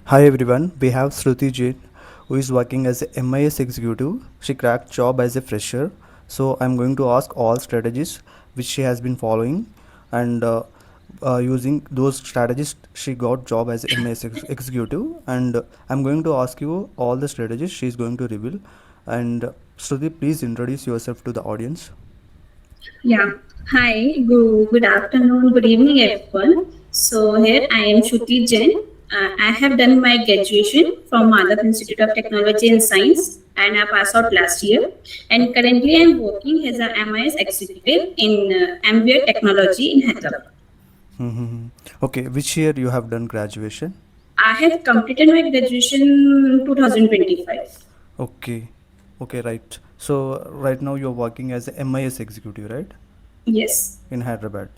Hi everyone, we have Shruti Jain who is working as a MIS executive. She cracked job as a fresher. So I'm going to ask all strategies which she has been following and using those strategies she got job as a MIS executive and I'm going to ask you all the strategies she is going to reveal and Shruti, please introduce yourself to the audience. Yeah. Hi. Good afternoon. Good evening, everyone. So here I am Shruti Jain. I have done my graduation from Madhav Institute of Technology and Science, and I passed out last year. And currently, I am working as a MIS executive in MBA Technology in Hyderabad. Mhm. Okay, which year you have done graduation? I have completed my graduation in 2025. Okay, okay, right. So right now you're working as a MIS executive, right? Yes. In Hyderabad.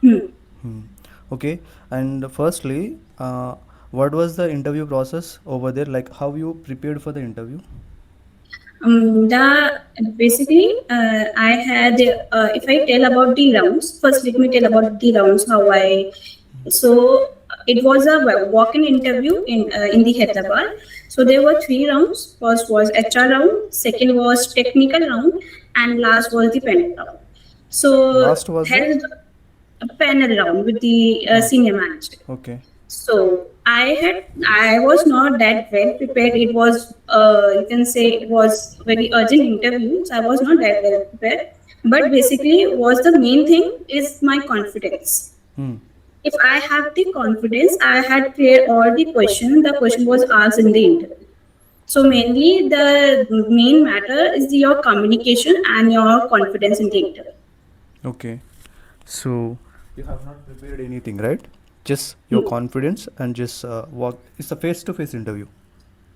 Hmm. Hmm. Okay, and firstly, what was the interview process over there? Like, how you prepared for the interview? The basically I had if I tell about the rounds first, let me tell about the rounds how I so it was a walk-in interview in the Hyderabad. So there were three rounds. First was HR round, second was technical round, and last was the panel round. So Last was the. held a panel round with the senior manager. Okay. So I was not that well prepared. It was you can say it was very urgent interview. So I was not that well prepared. But basically, was the main thing is my confidence. Hmm. If I have the confidence, I had cleared all the question. The question was asked in the interview. So mainly the main matter is your communication and your confidence in the interview. Okay. So you have not prepared anything, right? Just your confidence and just walk. It's a face-to-face interview.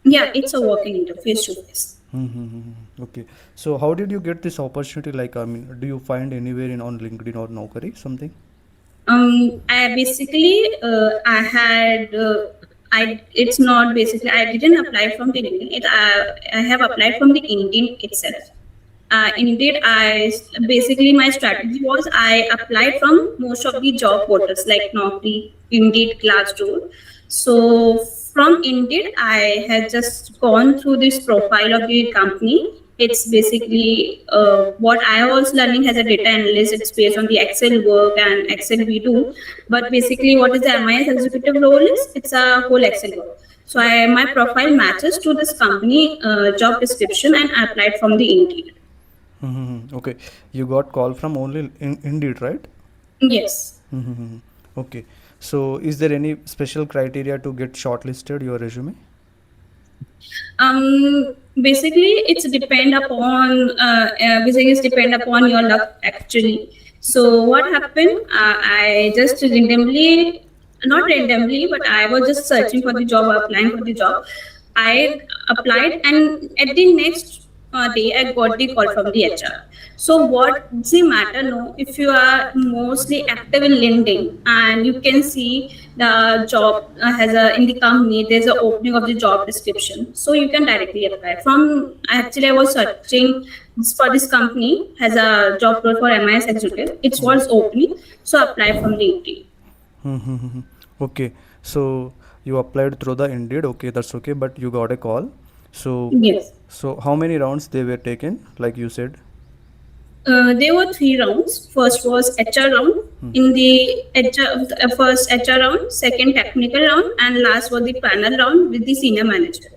Yeah, it's a walking interview face to face. Mm-hmm. Okay. So how did you get this opportunity? Like, I mean, do you find anywhere in on LinkedIn or Naukri something? I basically I had I it's not basically I didn't apply from the LinkedIn. I have applied from the Indeed itself. Indeed, basically my strategy was I applied from most of the job portals like Naukri, Indeed, Glassdoor. So from Indeed, I had just gone through this profile of the company. It's basically what I was learning as a data analyst. It's based on the Excel work and Excel we do. But basically, what is the MIS executive role is? It's a whole Excel work. So my profile matches to this company job description, and I applied from the Indeed. Mm-hmm. Okay. You got call from only Indeed, right? Yes. Mm-hmm. Okay. So, is there any special criteria to get shortlisted your resume? Basically, it's depend upon your luck actually. So what happened? I just randomly, not randomly, but I was just searching for the job, applying for the job. I applied, and at the next day, I got the call from the HR. So what's the matter? No, if you are mostly active in LinkedIn and you can see the job has a in the company, there's an opening of the job description, so you can directly apply. From actually, I was searching for this company has a job role for MIS executive. It was opening, so apply from the Indeed. Mm-hmm. Okay. So, you applied through the Indeed. Okay, that's okay. But you got a call. So, Yes. so how many rounds they were taken? Like you said. There were three rounds. First was HR round. In the first HR round, second technical round, and last was the panel round with the senior manager.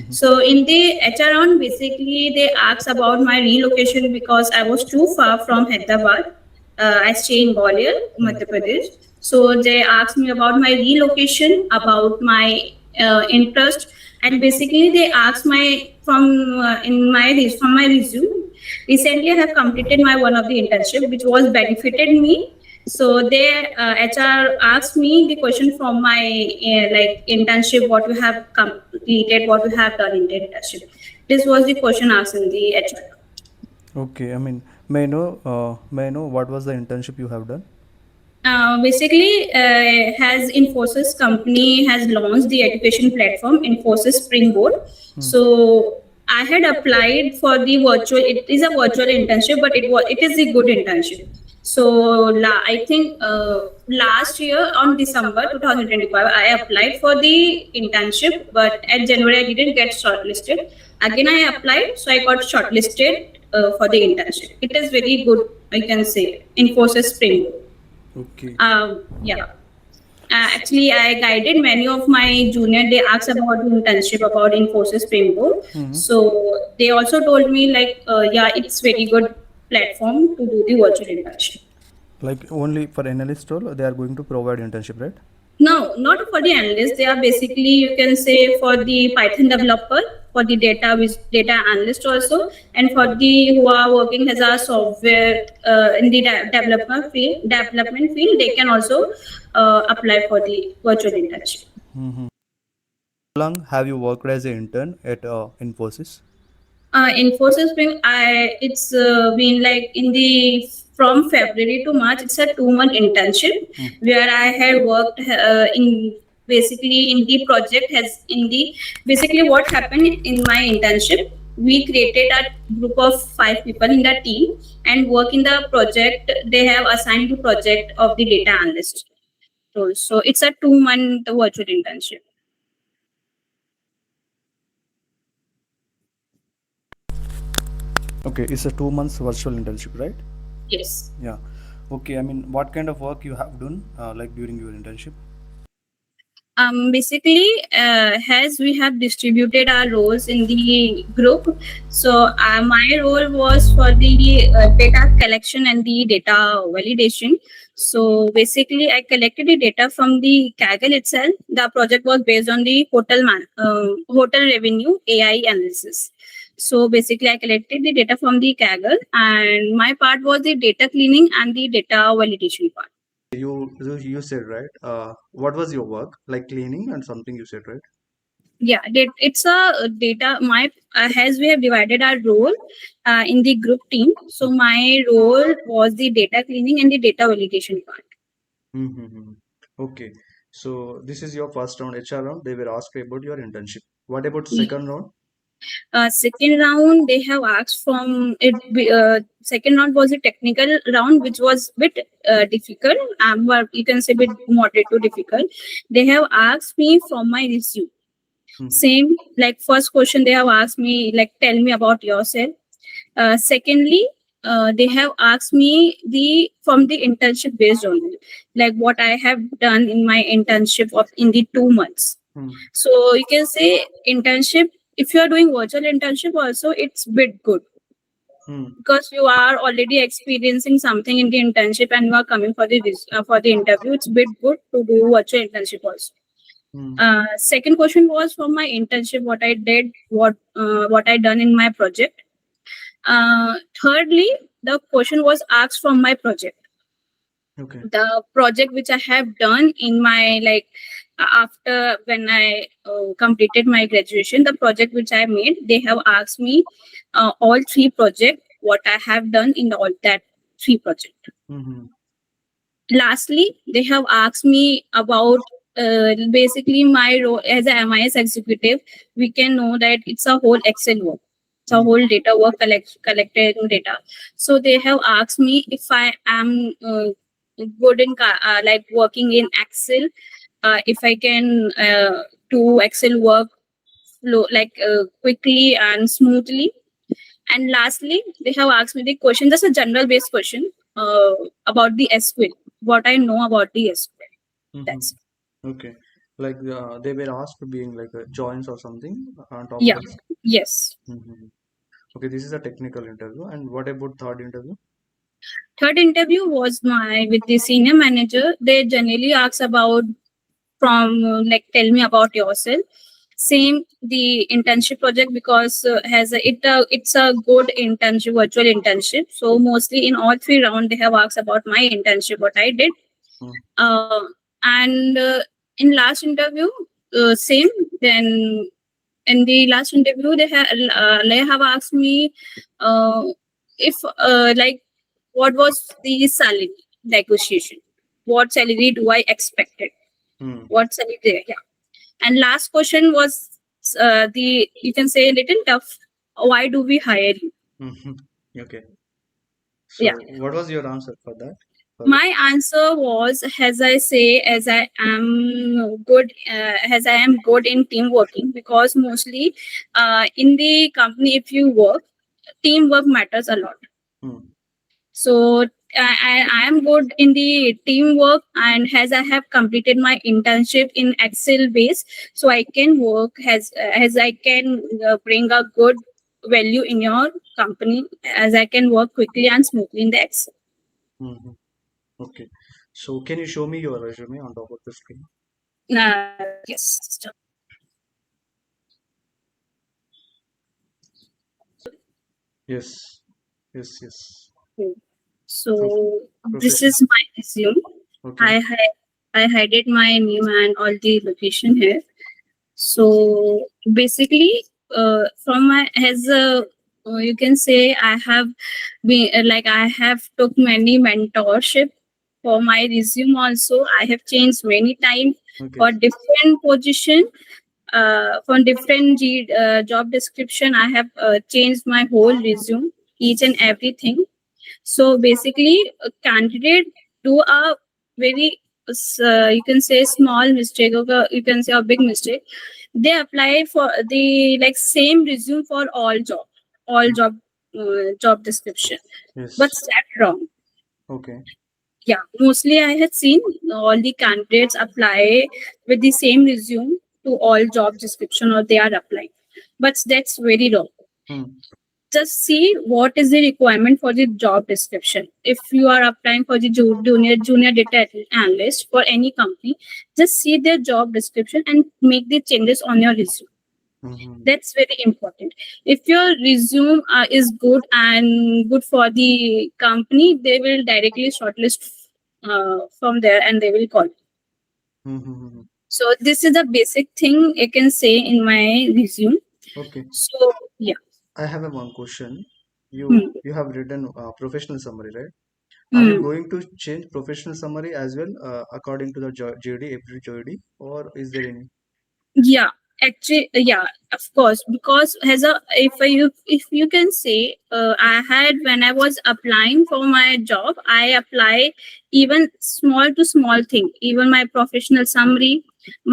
So in the HR round, basically they asked about my relocation because I was too far from Hyderabad. I stay in Gwalior, Madhya Pradesh. So they asked me about my relocation, about my interest, and basically they asked my from my resume. Recently, I have completed my one of the internship, which was benefited me. So they HR asked me the question from my like internship, what you have completed, what you have done in the internship. This was the question asked in the HR. Okay. I mean, may I know what was the internship you have done? Basically, has Infosys company has launched the education platform Infosys Springboard. So I had applied for the virtual. It is a virtual internship, but it is a good internship. So I think last year on December 2025, I applied for the internship, but at January I didn't get shortlisted. Again, I applied, so I got shortlisted for the internship. It is very good, I can say, Infosys Spring Boot. Okay. Yeah. Actually, I guided many of my junior. They asked about the internship about Infosys Spring Boot. Hmm. So they also told me like, yeah, it's very good platform to do the virtual internship. Like only for analyst role, they are going to provide internship, right? No, not for the analyst. They are basically, you can say, for the Python developer, for the data analyst also, and for the who are working as a software in the development field, they can also apply for the virtual internship. Mm-hmm. How long have you worked as an intern at Infosys? Infosys Spring, it's been like in the from February to March. It's a 2 month internship where I had worked in basically in the project has in the basically what happened in my internship. We created a group of 5 people in the team and work in the project. They have assigned the project of the data analyst role. So it's a 2 month virtual internship. Okay, it's a 2 months virtual internship, right? Yes. Yeah. Okay, I mean, what kind of work you have done like during your internship? Basically, as we have distributed our roles in the group, so my role was for the data collection and the data validation. So basically, I collected the data from the Kaggle itself. The project was based on the hotel revenue AI analysis. So basically, I collected the data from the Kaggle, and my part was the data cleaning and the data validation part. You said right. What was your work? Like cleaning and something you said, right? Yeah, it's a data my as we have divided our role in the group team, so my role was the data cleaning and the data validation part. Mm-hmm. Okay. So this is your first round HR round. They were asked about your internship. What about second round? Second round they have asked from it. Second round was a technical round which was bit difficult, but you can say bit moderate to difficult. They have asked me from my resume. Hmm. Same like first question they have asked me like tell me about yourself. Secondly, they have asked me the from the internship based only, like what I have done in my internship of in the 2 months. Hmm. So you can say internship. If you are doing virtual internship, also it's bit good Hmm. because you are already experiencing something in the internship and you are coming for for the interview. It's bit good to do virtual internship also. Hmm. Second question was from my internship, what I did, what I done in my project. Thirdly, the question was asked from my project. Okay. The project which I have done in my like after when I completed my graduation, the project which I made, they have asked me all three project what I have done in all that three project. Mm-hmm. Lastly, they have asked me about basically my role as a MIS executive. We can know that it's a whole Excel work. It's a whole data work collecting data. So they have asked me if I am good in like working in Excel, if I can do Excel work like quickly and smoothly. And lastly, they have asked me the question, just a general based question about the SQL, what I know about the SQL. Mm-hmm. That's Okay. Like they were asked being like a joins or something on top of yeah, this. yes. Mm-hmm. Okay, this is a technical interview. And what about third interview? Third interview was my with the senior manager. They generally ask about from like tell me about yourself. Same the internship project because has it's a good internship virtual internship. So mostly in all three rounds they have asked about my internship what I did. Hmm. Uh, and in last interview, same. Then in the last interview, they have asked me uh, if like what was the salary negotiation, what salary do I expected, Hmm. what salary there, yeah. And last question was the you can say a little tough. Why do we hire you? Mhm. Okay. Yeah. So what was your answer for that? Sorry. My answer was, as I say, as I am good in team working, because mostly in the company, if you work, teamwork matters a lot. Hmm. So I am good in the teamwork, and as I have completed my internship in Excel base, so I can work as I can bring a good value in your company, as I can work quickly and smoothly in the Excel. Hmm. Okay. So can you show me your resume on top of the screen? Yes. Yes. Yes. Yes. Prof- So this professional. is my resume. Okay. I hided my name and all the location here. So basically, from my as a you can say, I have been I have took many mentorship for my resume. Also, I have changed many times Okay. for different position. For different job description, I have changed my whole resume, each and everything. So basically, a candidate do a very you can say small mistake, or you can say a big mistake. They apply for the like same resume for all job description, but Yes. that wrong. Okay. Yeah, mostly I had seen all the candidates apply with the same resume to all job description, or they are applying, but that's very wrong. Hmm. Just see what is the requirement for the job description. If you are applying for the junior data analyst for any company, just see their job description and make the changes on your resume. Hmm. That's very important. If your resume is good and good for the company, they will directly shortlist from there, and they will call. Hmm. So this is the basic thing I can say in my resume. Okay. So yeah. I have a one question. Hmm. You have written professional summary, right? Are you Hmm. going to change professional summary as well according to the JD, every JD, or is there any? Yeah, actually, yeah, of course. Because as a if you can say, I had when I was applying for my job, I apply even small to small thing, even my professional summary,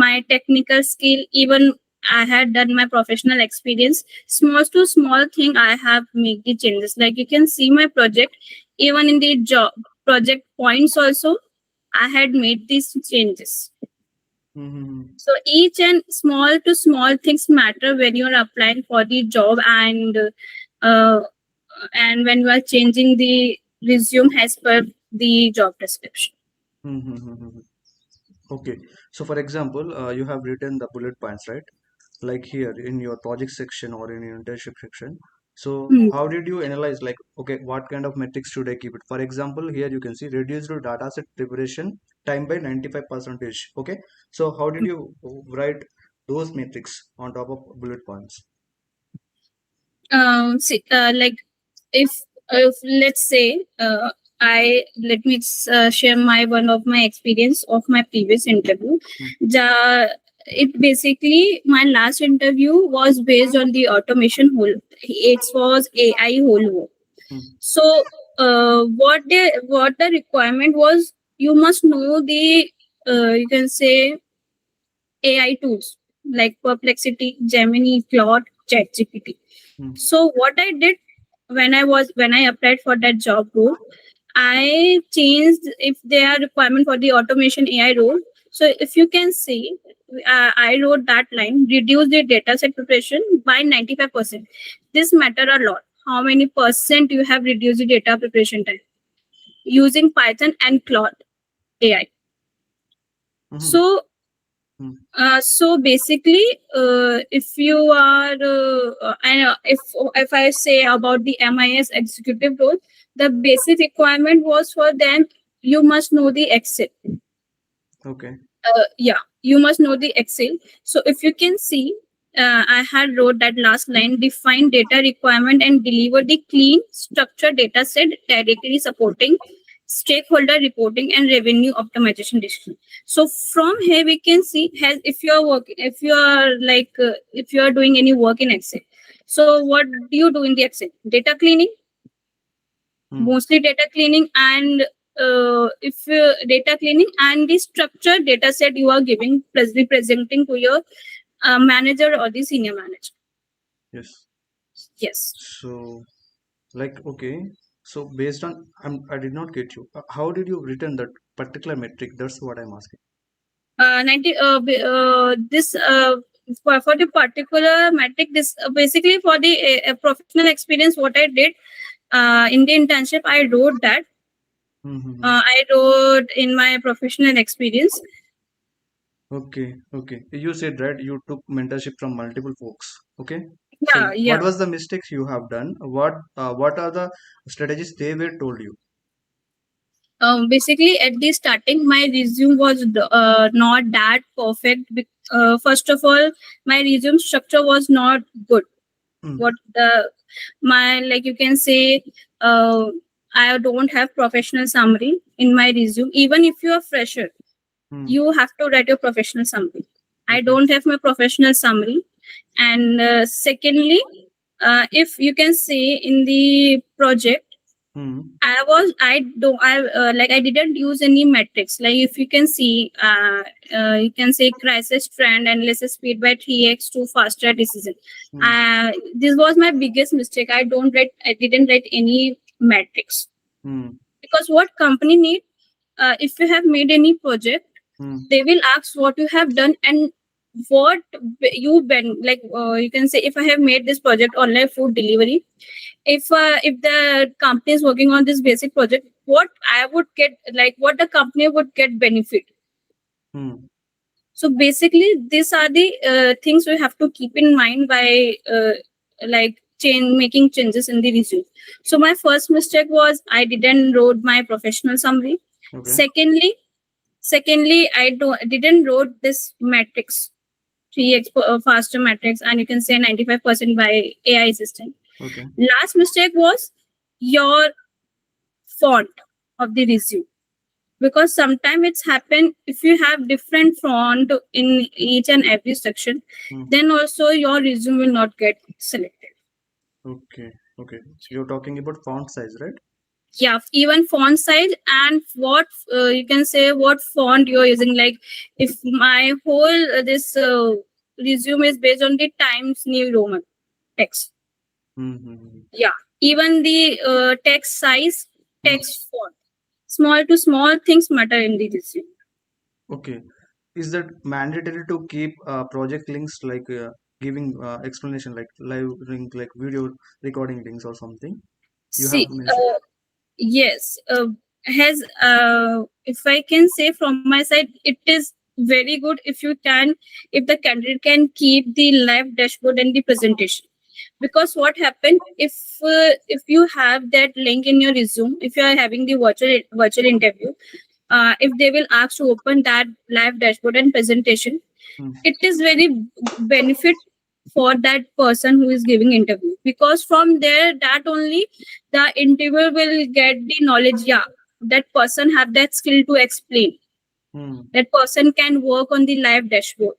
my technical skill, even I had done my professional experience. Small to small thing, I have make the changes. Like you can see my project, even in the job project points also, I had made these changes. Mm-hmm. So each and small to small things matter when you're applying for the job, uh, and when you are changing the resume as per the job description. Mm-hmm. Okay. So, for example, you have written the bullet points, right? Like here in your project section or in your internship section. So, Hmm. how did you analyze, like, okay, what kind of metrics should I keep it? For example, here you can see reduced data set preparation time by 95%. Okay. So, how did you write those metrics on top of bullet points? See, like if let's say I let me share my one of my experience of my previous interview. Hmm. The it basically my last interview was based on the automation whole. It was AI whole. Hmm. So what the requirement was, you must know the you can say AI tools like Perplexity, Gemini, Claude, ChatGPT. Hmm. So what I did when I applied for that job role, I changed if there are requirement for the automation AI role. So if you can see, I wrote that line: reduce the data set preparation by 95%. This matter a lot. How many percent you have reduced the data preparation time using Python and Claude AI? Hmm. So Hmm. so basically, if you are, if I say about the MIS executive role, the basic requirement was for them. You must know the Excel. Okay. Yeah, you must know the Excel. So if you can see, I had wrote that last line: define data requirement and deliver the clean, structured data set directly supporting stakeholder reporting and revenue optimization decision. So from here we can see, has if you are working, if you are if you are doing any work in Excel. So what do you do in the Excel? Data cleaning. mostly data cleaning and if data cleaning and the structured data set you are giving representing to your manager or the senior manager. Yes. Yes. So, like, okay. So, based on, I did not get you. How did you return that particular metric? That's what I'm asking. 90 this for the particular metric, this basically for the professional experience what I did in the internship, I wrote that I wrote in my professional experience. Okay, okay. You said right, you took mentorship from multiple folks. Okay. Yeah, So, yeah. what was the mistakes you have done? What are the strategies they were told you? Basically, at the starting, my resume was not that perfect. First of all, my resume structure was not good. Hmm. What the my like you can say, uh, I don't have professional summary in my resume. Even if you are fresher, Hmm. you have to write your professional summary. I Okay. don't have my professional summary. And secondly, if you can say in the project, Hmm. I didn't use any metrics. Like if you can see, you can say crisis trend analysis speed by 3x to faster decision. Hmm. This was my biggest mistake. I didn't write any metrics Hmm. because what company need, if you have made any project, Hmm. they will ask what you have done and what you been like. You can say if I have made this project online food delivery, if the company is working on this basic project, what I would get, like what the company would get benefit. Hmm. So basically these are the things we have to keep in mind by like making changes in the resume. So my first mistake was I didn't wrote my professional summary. Okay. Secondly didn't wrote this matrix 3x faster matrix, and you can say 95% by AI system. Okay. Last mistake was your font of the resume, because sometimes it's happen if you have different font in each and every section, Hmm. then also your resume will not get selected. Okay. Okay. You're talking about font size, right? Yeah, even font size and what you can say what font you're using. Like if my whole this resume is based on the Times New Roman text, Mm-hmm. yeah, even the text size, Hmm. text font, small to small things matter in the resume. Okay. Is that mandatory to keep project links like giving explanation like live link like video recording links or something? You have See, mentioned. yes, has if I can say from my side, it is very good if you can, if the candidate can keep the live dashboard and the presentation. Because what happened if you have that link in your resume, if you are having the virtual interview, if they will ask to open that live dashboard and presentation, Hmm. it is very benefit for that person who is giving interview, because from there that only the interviewer will get the knowledge, yeah, that person have that skill to explain, Hmm. that person can work on the live dashboard.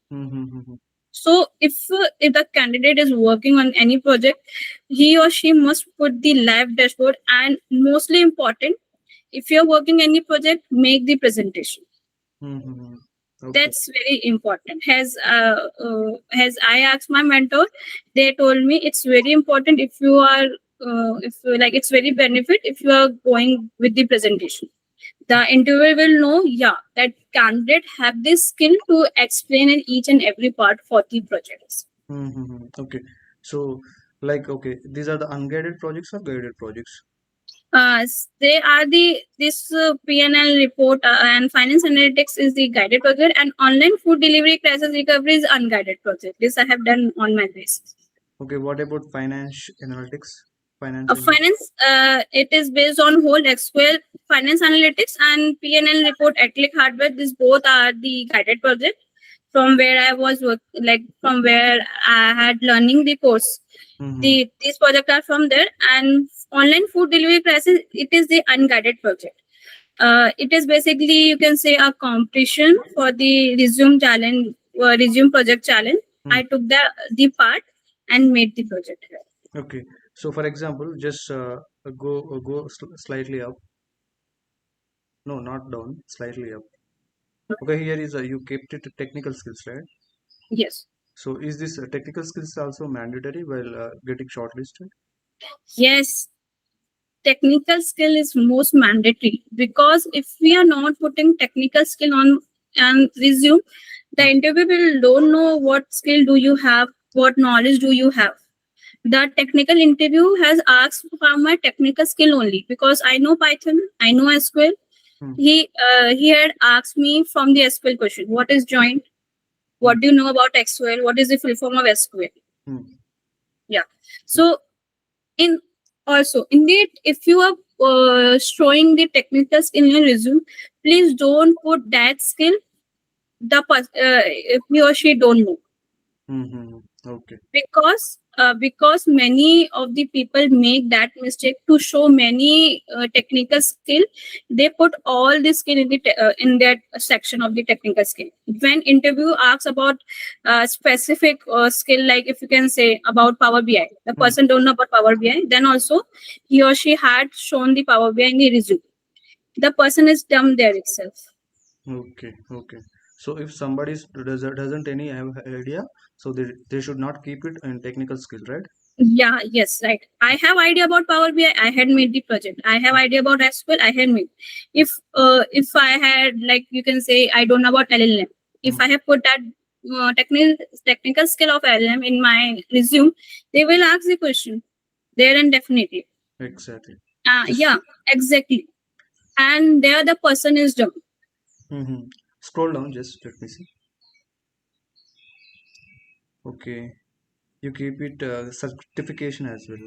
Hmm. Hmm. Hmm. So if the candidate is working on any project, he or she must put the live dashboard, and mostly important, if you're working any project, make the presentation. Hmm. Hmm. Hmm. Okay. That's very important. As I asked my mentor, they told me it's very important if you are if like it's very benefit if you are going with the presentation. The interviewer will know, yeah, that candidate have this skill to explain in each and every part for the projects. Hmm. Hmm. Hmm. Okay. So, like, okay, these are the unguided projects or guided projects? They are this PNL report and finance analytics is the guided project, and online food delivery crisis recovery is unguided project. This I have done on my basis. Okay. What about finance analytics? Finance analytics. Finance, it is based on whole SQL, finance analytics and PNL report at click hardware. These both are the guided project from where I was like from where I had learning the course. Mm-hmm. These projects are from there, and online food delivery crisis, it is the unguided project. It is basically you can say a competition for the resume challenge, resume project challenge. I took the part and made the project. Okay. So, for example, just slightly up. No, not down, slightly up. Okay, here is you kept it technical skills, right? Yes. So is this technical skills also mandatory while getting shortlisted? Yes, technical skill is most mandatory, because if we are not putting technical skill on and resume, the interview will don't know what skill do you have, what knowledge do you have. The technical interview has asked for my technical skill only, because I know Python, I know SQL. Hmm. He had asked me from the SQL question, what is joint, what do you know about SQL, what is the full form of SQL. Hmm. Yeah. So in also indeed, if you are showing the technical skill in your resume, please don't put that skill if he or she don't know. Mm-hmm. Okay. Because many of the people make that mistake to show many technical skill. They put all the skill in that section of the technical skill. When interview asks about specific skill, like if you can say about Power BI, the Hmm. person don't know about Power BI, then also he or she had shown the Power BI in the resume, the person is dumb there itself. Okay. Okay. So if somebody doesn't any have idea, so they should not keep it in technical skill, right? Yeah, yes, right. I have idea about Power BI. I had made the project. I have idea about SQL. I had made. If I had, like you can say, I don't know about LLM. If Hmm. I have put that technical skill of LLM in my resume, they will ask the question there and definitely. Exactly. Just Yeah, exactly. And there the person is dumb. mm-hmm. Scroll down. Just let me see. Okay. You keep it certification as well.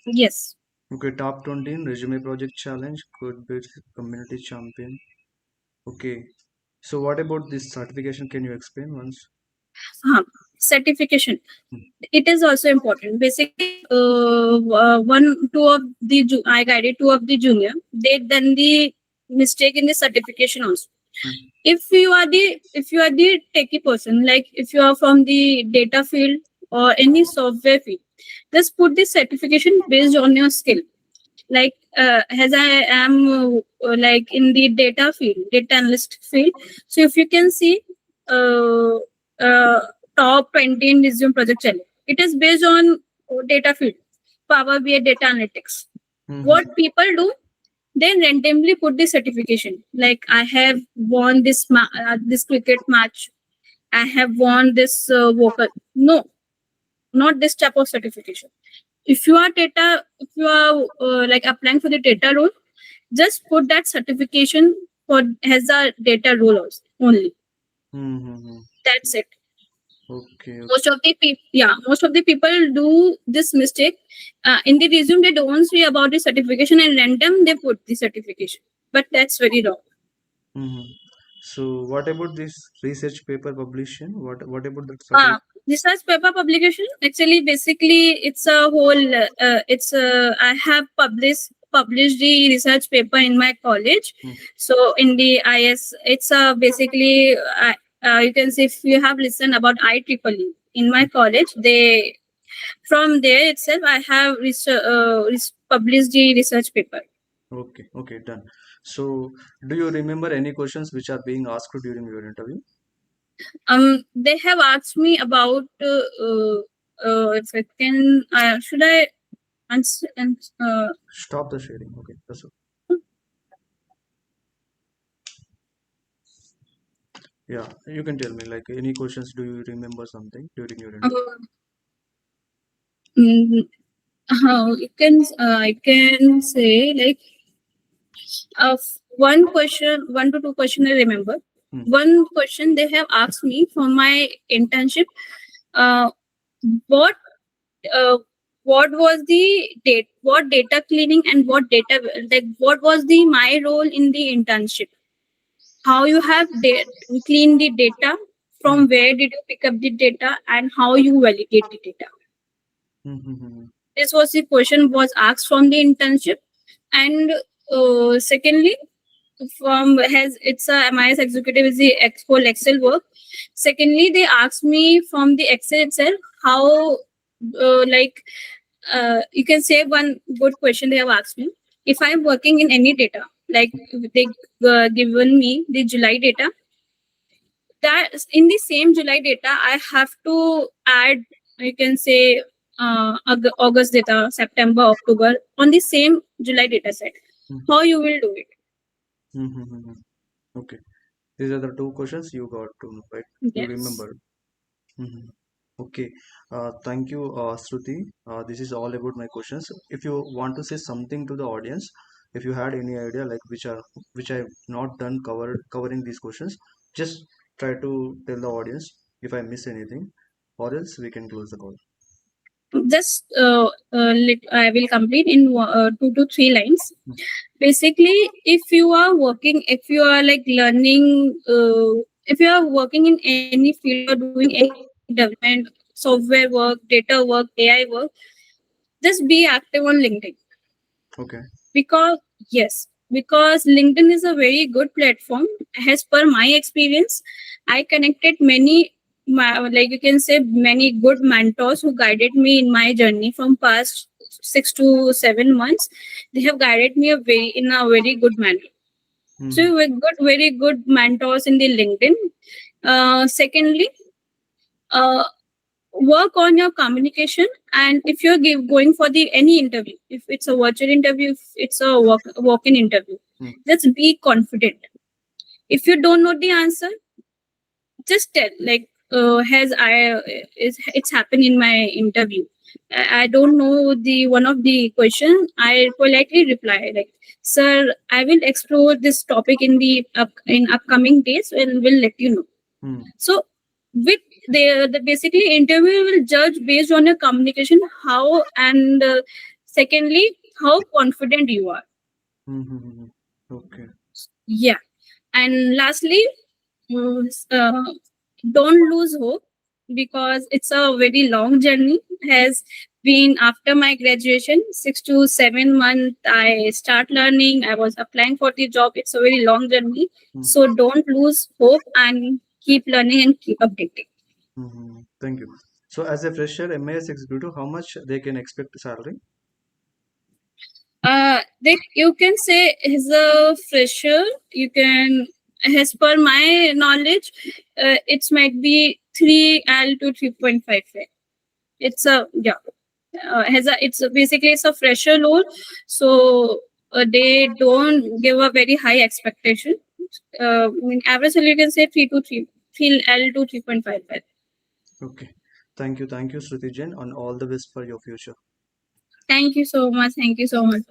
Yes. Okay. Top 20 in resume project challenge could be community champion. Okay. So what about this certification? Can you explain once? Certification. Hmm. It is also important. Basically, I guided two of the junior. They done the mistake in the certification also. Hmm. If you are the techie person, like if you are from the data field or any software field, just put the certification based on your skill. Like as I am like in the data analyst field. So if you can see uh, uh, top 20 in resume project challenge, it is based on data field, Power BI data analytics. Mm-hmm. What people do, they randomly put the certification, like I have won this cricket match, I have won this vocal. No, not this type of certification. If you are like applying for the data role, just put that certification for has a data role also only. Mm-hmm. That's it. Okay. Most of the people do this mistake. In the resume they don't say about the certification, and random they put the certification, but that's very wrong. Mm-hmm. So what about this research paper publication? What about that Ah, certificate? research paper publication. Actually, basically, it's a whole. It's I have published the research paper in my college. Hmm. So in the IS, it's basically you can say, if you have listened about IEEE in my college, they from there itself I have published the research paper. Okay, okay, done. So, do you remember any questions which are being asked during your interview? They have asked me about if I can should I answer and Stop the sharing. Okay, that's okay. Yeah, you can tell me like any questions. Do you remember something during your interview? uh, mm, I can say like one to two question I remember. Hmm. One question they have asked me for my internship. Uh, what uh, what was the what data cleaning and what data, like what was the my role in the internship? How you have cleaned the data? Hmm. From where did you pick up the data, and how you validate the data? Hmm. Hmm. Hmm. This was the question was asked from the internship. And secondly, from has it's a MIS executive is the whole Excel work. Secondly, they asked me from the Excel itself how like you can say one good question they have asked me. If I'm working in any data, like they given me the July data, that in the same July data, I have to add, you can say, August data, September, October on the same July data set. Mm. How you will do it? Mm-hmm. Okay. These are the two questions you got to know, right? You Yes. remember. Mhm. Okay. Thank you, Shruti. This is all about my questions. If you want to say something to the audience, if you had any idea like which I've not done covering these questions, just try to tell the audience if I miss anything, or else we can close the call. Just I will complete in 2 to 3 lines. Mm. Basically, if you are working, if you are like learning, if you are working in any field, you are doing any development, software work, data work, AI work, just be active on LinkedIn. Okay. Because yes, because LinkedIn is a very good platform. As per my experience, I connected many, like you can say, many good mentors who guided me in my journey from past 6 to 7 months. They have guided me in a very good manner. Mm-hmm. So we got very good mentors in the LinkedIn. Secondly, uh, work on your communication, and if you're going for the any interview, if it's a virtual interview, if it's a walk-in interview, Mm. just be confident. If you don't know the answer, just tell, like, has I it's happened in my interview. I don't know the one of the question. I politely reply like, sir, I will explore this topic in the in upcoming days and will let you know. Mm. So with the basically interview will judge based on your communication, how, and secondly, how confident you are. Mm-hmm. Okay. Yeah. And lastly, mm, uh, don't lose hope, because it's a very long journey. Has been after my graduation, 6 to 7 months. I start learning. I was applying for the job. It's a very long journey. Mm. So don't lose hope and keep learning and keep updating. Mm-hmm. Thank you. So, as a fresher MIS executive, how much they can expect salary? They, you can say, as a fresher, you can, as per my knowledge, it might be 3L to 3.5. It's a, yeah, has a, it's a, basically it's a fresher role, so they don't give a very high expectation. In average salary, you can say 3 L to 3.5. Okay. Thank you, Shruti Jain, and all the best for your future. Thank you so much. Thank you so much.